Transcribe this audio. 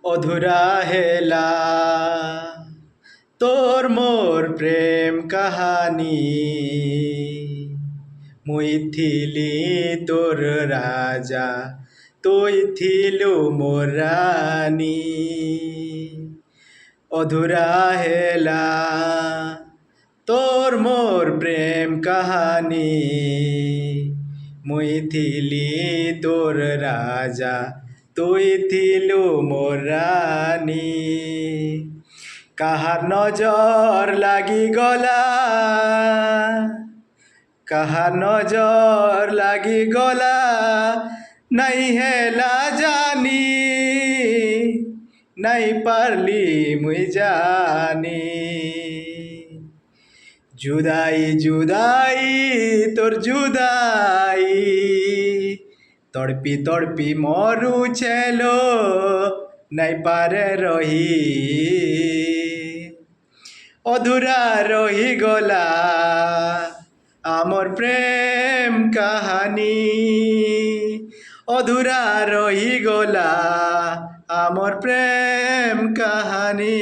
অধুরা হেলা তোর মোর প্রেম কাহানি মুই থিলি তোর রাজা তুই থিলু মোর রানী অধুরা হেলা তোর মোর প্রেম কাহানি মুই থিলি তোর রাজা তুই থিলু মোর রানী কাহার নজর লাগি গলা কাহার নজর লাগি গলা নাই হেলা জানি নাই পারলি মুই জানি জুদাই জুদাই তোর জুদাই তড়পি তড়পি মরু ছেলো নাই পারে রহি অধুরা রহি গলা আমর প্রেম কাহানি অধুরা রহি গলা আমর প্রেম কাহানি।